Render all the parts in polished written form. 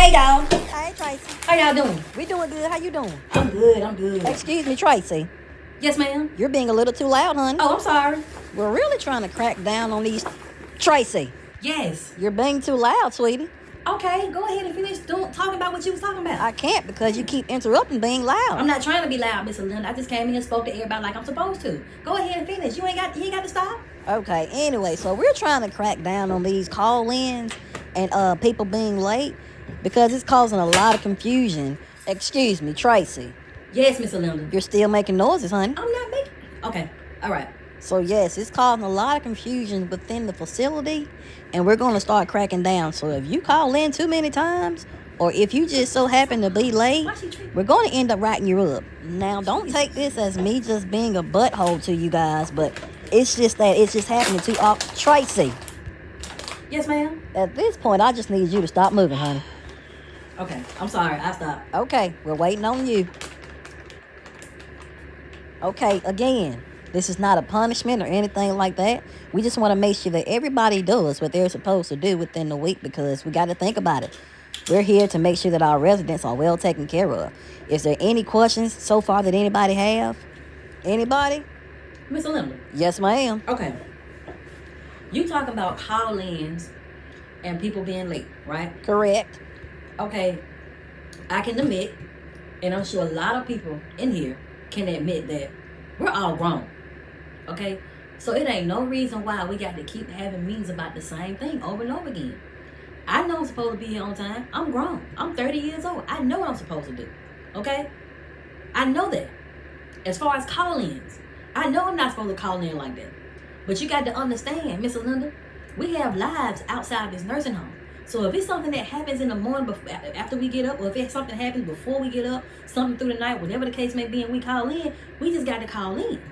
Hey, y'all. Hey, Tracy. How y'all doing? We doing good. How you doing? I'm good. Excuse me, Tracy. Yes, ma'am. You're being a little too loud, honey. Oh, I'm sorry. We're really trying to crack down on these... Tracy, Yes. you're being too loud, sweetie. Okay, go ahead and finish talking about what you was talking about. I can't because you keep interrupting being loud. I'm not trying to be loud, Miss Linda. I just came in and spoke to everybody like I'm supposed to. Go ahead and finish. You ain't got to stop. Okay, anyway, so we're trying to crack down on these call-ins and people being late because it's causing a lot of confusion. Excuse me, Tracy. Yes, Miss Linda. You're still making noises, honey. I'm not making... Okay, all right. So, yes, it's causing a lot of confusion within the facility, and we're going to start cracking down. So, if you call in too many times, or if you just so happen to be late, we're going to end up writing you up. Now, don't take this as me just being a butthole to you guys, but it's just that it's just happening too often. Tracy. Yes, ma'am. At this point, I just need you to stop moving, honey. Okay, I'm sorry. I stopped. Okay, we're waiting on you. Okay, again. This is not a punishment or anything like that. We just want to make sure that everybody does what they're supposed to do within the week because we got to think about it. We're here to make sure that our residents are well taken care of. Is there any questions so far that anybody have? Anybody? Miss Linda. Yes, ma'am. Okay. You talking about call-ins and people being late, right? Correct. Okay. I can admit, and I'm sure a lot of people in here can admit that we're all grown. Okay, so it ain't no reason why we got to keep having meetings about the same thing over and over again. I know I'm supposed to be here on time. I'm grown. I'm 30 years old. I know what I'm supposed to do. Okay, I know that. As far as call-ins, I know I'm not supposed to call in like that. But you got to understand, Miss Linda, we have lives outside this nursing home. So if it's something that happens in the morning after we get up, or if it's something happens before we get up, something through the night, whatever the case may be, and we call in, we just got to call in.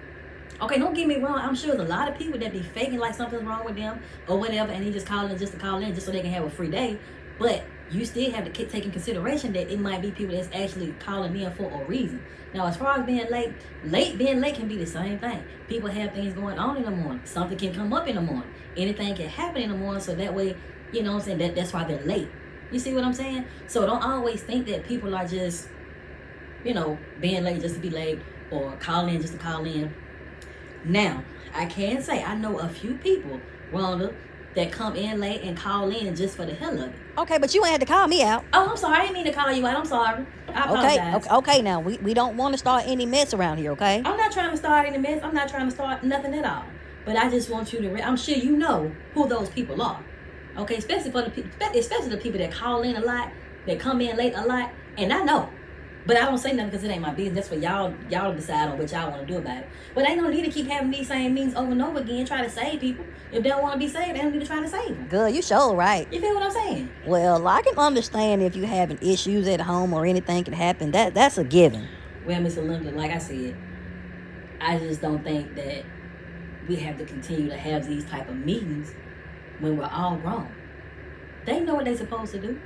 Okay, don't get me wrong. I'm sure there's a lot of people that be faking like something's wrong with them or whatever, and they just call in just to call in just so they can have a free day. But you still have to take in consideration that it might be people that's actually calling in for a reason. Now, as far as being late being late can be the same thing. People have things going on in the morning. Something can come up in the morning. Anything can happen in the morning, so that way, you know what I'm saying, that's why they're late. You see what I'm saying? So don't always think that people are just, you know, being late just to be late or calling in just to call in. Now, I can say I know a few people, Rhonda, that come in late and call in just for the hell of it. Okay, but you ain't had to call me out. Oh, I'm sorry. I didn't mean to call you out. I'm sorry. I apologize. Okay, now, we don't want to start any mess around here, okay? I'm not trying to start any mess. I'm not trying to start nothing at all. But I just want you to, I'm sure you know who those people are. Okay, especially the people that call in a lot, that come in late a lot, and I know. But I don't say nothing because it ain't my business. That's for y'all to decide on what y'all want to do about it. But ain't no need to keep having these same meetings over and over again, try to save people. If they don't want to be saved, they don't need to try to save them. Good, you sure right. You feel what I'm saying? Well, I can understand if you having issues at home or anything can happen. That's a given. Well, Mr. Linda, like I said, I just don't think that we have to continue to have these type of meetings when we're all grown. They know what they're supposed to do.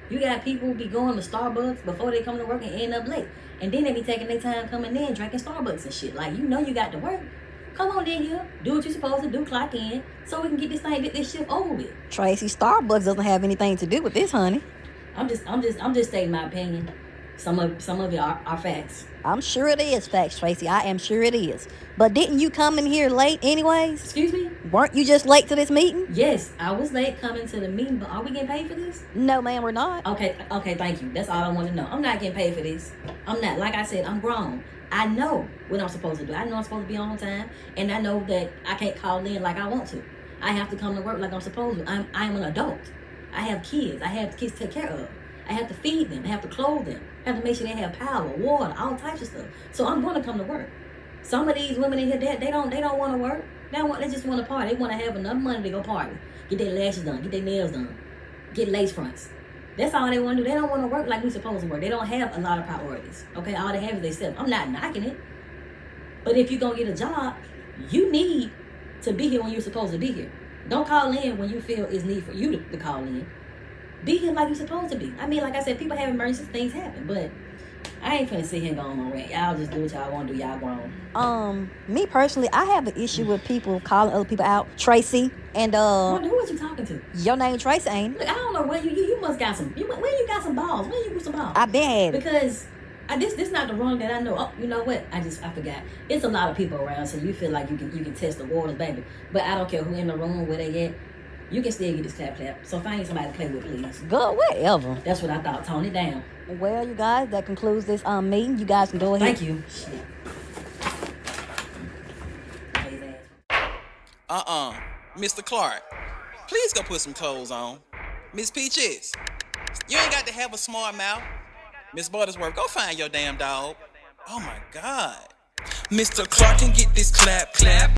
You got people be going to Starbucks before they come to work and end up late. And then they be taking their time coming in, drinking Starbucks and shit. Like, you know you got to work. Come on in here. Do what you're supposed to do. Clock in. So we can get this shift over with. Tracy, Starbucks doesn't have anything to do with this, honey. I'm just stating my opinion. Some of it are facts. I'm sure it is facts, Tracy. I am sure it is. But didn't you come in here late anyways? Excuse me? Weren't you just late to this meeting? Yes, I was late coming to the meeting, but are we getting paid for this? No, ma'am, we're not. Okay, thank you. That's all I want to know. I'm not getting paid for this. I'm not. Like I said, I'm grown. I know what I'm supposed to do. I know I'm supposed to be on time, and I know that I can't call in like I want to. I have to come to work like I'm supposed to. I'm an adult. I have kids. I have kids to take care of. I have to feed them. I have to clothe them. I have to make sure they have power, water, all types of stuff. So I'm going to come to work. Some of these women in here, they don't want to work. They just want to party. They want to have enough money to go party. Get their lashes done. Get their nails done. Get lace fronts. That's all they want to do. They don't want to work like we're supposed to work. They don't have a lot of priorities. Okay, all they have is themselves. I'm not knocking it. But if you're going to get a job, you need to be here when you're supposed to be here. Don't call in when you feel it's need for you to call in. Be here like you're supposed to be. I mean, like I said, people have emergencies, things happen. But I ain't finna sit here and go on my rant. Y'all just do what y'all want to do. Y'all grown. Me personally, I have an issue with people calling other people out. Tracy and Wonder who was you talking to? Your name Tracy, ain't it? Look, I don't know where you must got some. Where you got some balls? Where you put some balls? I been had it. Because this not the wrong that I know. Oh, you know what? I forgot. It's a lot of people around, so you feel like you can test the waters, baby. But I don't care who in the room, where they at. You can still get this clap. So find somebody to play with, please. Good, whatever. That's what I thought. Tone it down. Well, you guys, that concludes this meeting. You guys can go ahead. Thank you. Mr. Clark, please go put some clothes on. Miss Peaches, you ain't got to have a smart mouth. Miss Buttersworth, go find your damn dog. Oh my God. Mr. Clark can get this clap.